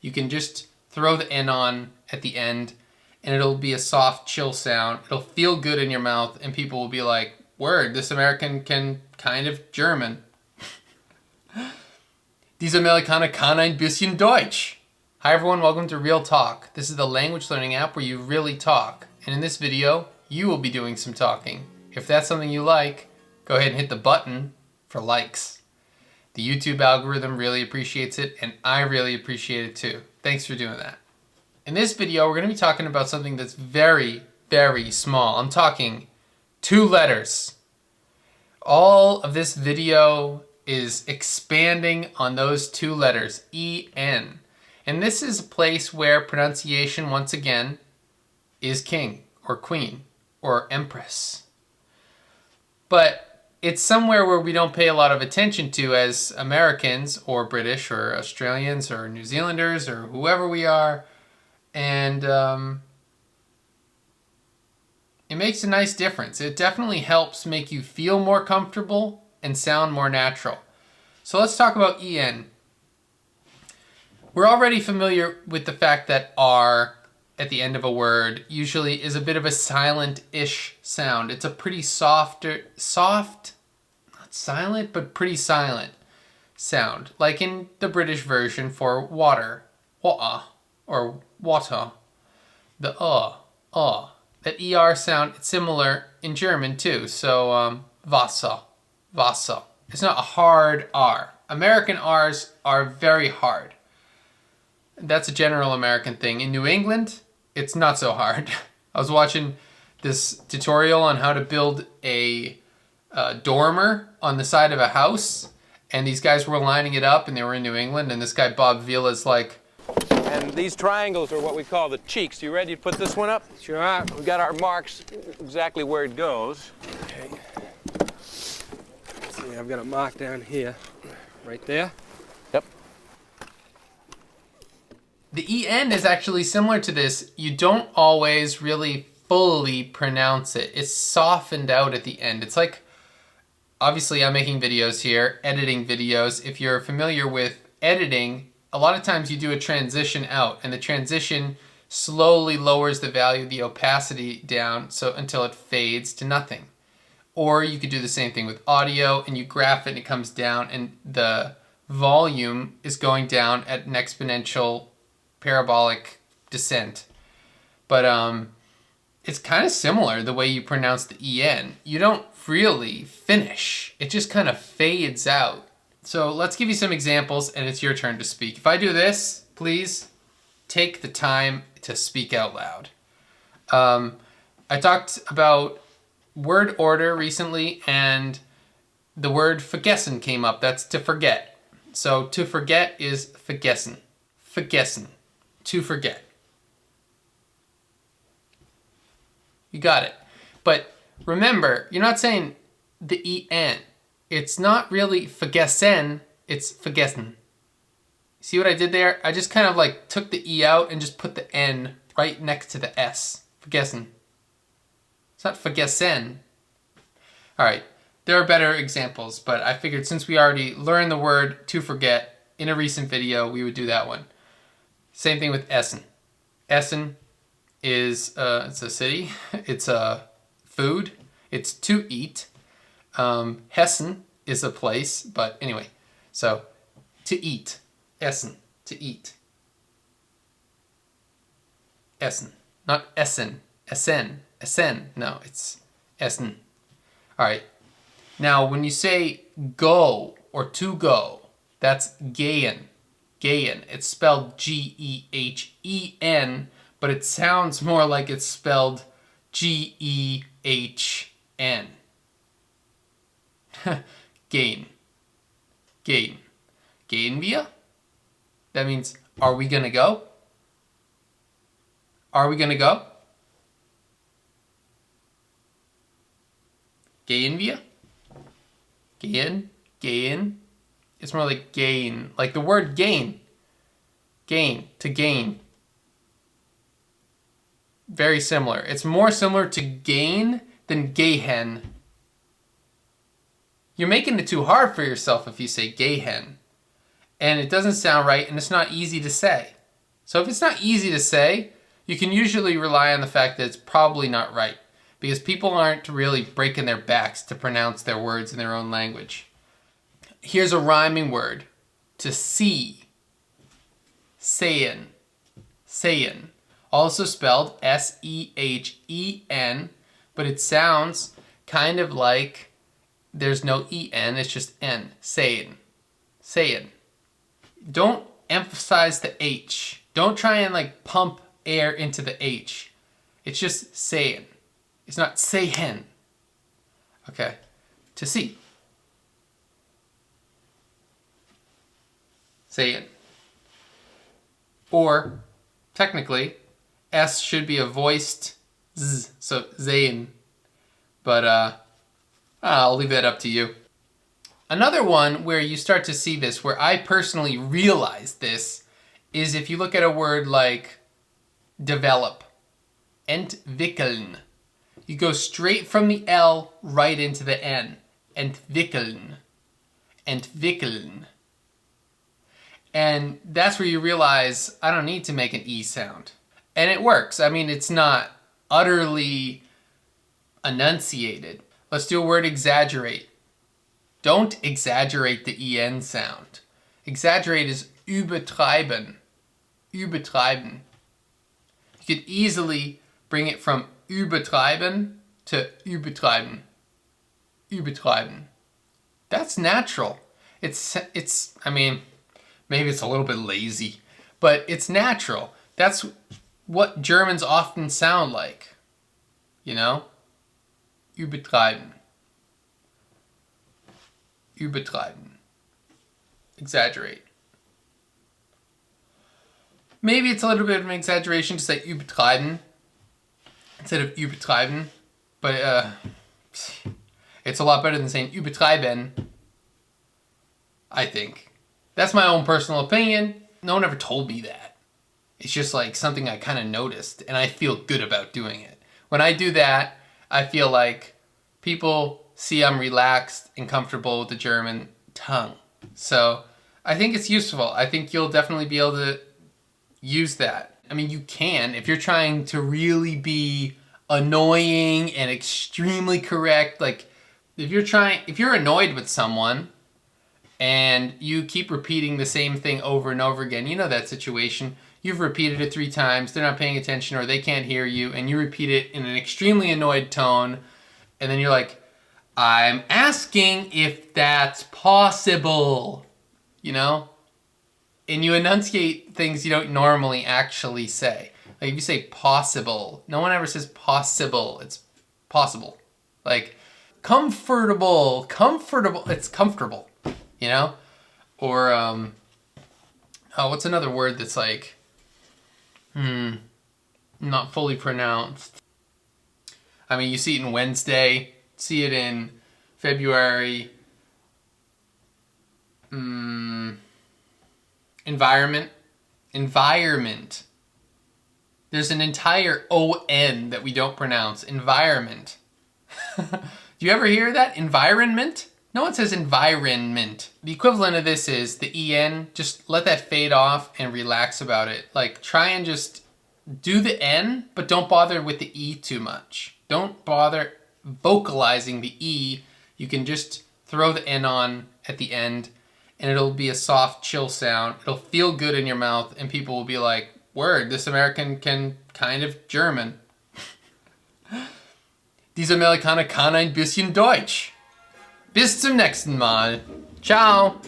You can just throw the N on at the end and it'll be a soft, chill sound. It'll feel good in your mouth and people will be like, word, this American can kind of German. Dieser Amerikaner kann ein bisschen Deutsch. Hi everyone, welcome to Realtalk. This is the language learning app where you really talk. And in this video, you will be doing some talking. If that's something you like, go ahead and hit the button for likes. The YouTube algorithm really appreciates it, and I really appreciate it too. Thanks for doing that. In this video, we're going to be talking about something that's very, very small. I'm talking 2 letters. All of this video is expanding on those 2 letters, E-N. And this is a place where pronunciation, once again, is king or queen or empress. But it's somewhere where we don't pay a lot of attention to as Americans or British or Australians or New Zealanders or whoever we are. And it makes a nice difference. It definitely helps make you feel more comfortable and sound more natural. So let's talk about EN. We're already familiar with the fact that R at the end of a word usually is a bit of a silent-ish sound. It's a pretty soft, not silent, but pretty silent sound. Like in the British version for water, water, or water. The that ER sound, it's similar in German too. So Wasser, Wasser. It's not a hard R. American R's are very hard. That's a general American thing. In New England, it's not so hard. I was watching this tutorial on how to build a dormer on the side of a house, and these guys were lining it up, and they were in New England, and this guy Bob Vila's like... And these triangles are what we call the cheeks. You ready to put this one up? Sure are. We've got our marks exactly where it goes. Okay. See, I've got a mark down here, right there. Yep. The EN is actually similar to this. You don't always really fully pronounce it. It's softened out at the end. It's like, obviously I'm making videos here, editing videos. If you're familiar with editing, a lot of times you do a transition out, and the transition slowly lowers the value of the opacity down until it fades to nothing. Or you could do the same thing with audio, and you graph it and it comes down, and the volume is going down at an exponential parabolic descent. But it's kind of similar the way you pronounce the EN. You don't really finish. It just kind of fades out. So let's give you some examples, and it's your turn to speak. If I do this, please take the time to speak out loud. I talked about word order recently, and the word vergessen came up. That's to forget. So to forget is vergessen. Vergessen. To forget. You got it. But remember, you're not saying the EN. It's not really vergessen, it's vergessen. See what I did there? I just kind of like took the E out and just put the N right next to the S. Vergessen. It's not vergessen. All right, there are better examples, but I figured since we already learned the word to forget in a recent video, we would do that one. Same thing with Essen. Essen is it's a city. It's a food. It's to eat. Hessen is a place, but anyway. So to eat. Essen. To eat. Essen. Not Essen. Essen. Essen. No, it's Essen. All right. Now, when you say go or to go, that's gehen. Gehen. It's spelled G-E-H-E-N, but it sounds more like it's spelled G-E-H-N. Gehen. Gehen. Gehen wir? That means, are we gonna go? Are we gonna go? Gehen wir? Gehen. Gehen. It's more like gain, like the word gain. Gain, to gain. Very similar. It's more similar to gain than gehen. You're making it too hard for yourself if you say gehen. And it doesn't sound right, and it's not easy to say. So if it's not easy to say, you can usually rely on the fact that it's probably not right, because people aren't really breaking their backs to pronounce their words in their own language. Here's a rhyming word. To see. Seien. Seien. Also spelled S-E-H-E-N, but it sounds kind of like there's no E-N, it's just N. Seien. Seien. Don't emphasize the H. Don't try and like pump air into the H. It's just seien. It's not sehen. Okay. To see. Seien. Or, technically, S should be a voiced Z, so sehen. But I'll leave that up to you. Another one where you start to see this, where I personally realize this, is if you look at a word like develop. Entwickeln. You go straight from the L right into the N. Entwickeln. Entwickeln. And that's where you realize I don't need to make an E sound. And it works. I mean, it's not utterly enunciated. Let's do a word exaggerate. Don't exaggerate the EN sound. Exaggerate is übertreiben. Übertreiben. You could easily bring it from übertreiben to übertreiben. Übertreiben. That's natural. I mean, maybe it's a little bit lazy, but it's natural. That's what Germans often sound like. You know? Übertreiben. Übertreiben. Exaggerate. Maybe it's a little bit of an exaggeration to say übertreiben instead of übertreiben, but it's a lot better than saying übertreiben, I think. That's my own personal opinion. No one ever told me that. It's just like something I kind of noticed, and I feel good about doing it. When I do that, I feel like people see I'm relaxed and comfortable with the German tongue. So I think it's useful. I think you'll definitely be able to use that. I mean, you can, if you're trying to really be annoying and extremely correct, like if you're annoyed with someone and you keep repeating the same thing over and over again, you know that situation. You've repeated it 3 times, they're not paying attention or they can't hear you, and you repeat it in an extremely annoyed tone, and then you're like, I'm asking if that's possible, you know? And you enunciate things you don't normally actually say. Like if you say possible, no one ever says possible, it's possible. Like comfortable, it's comfortable, you know? Or, what's another word that's like, not fully pronounced? I mean, you see it in Wednesday, see it in February. Environment. There's an entire O-N that we don't pronounce. Environment. Do you ever hear that? Environment? No one says environment. The equivalent of this is the E-N. Just let that fade off and relax about it. Like, try and just do the N, but don't bother with the E too much. Don't bother vocalizing the E. You can just throw the N on at the end, and it'll be a soft, chill sound. It'll feel good in your mouth, and people will be like, word, this American can kind of German. Dieser Amerikaner kann ein bisschen Deutsch. Bis zum nächsten Mal. Ciao.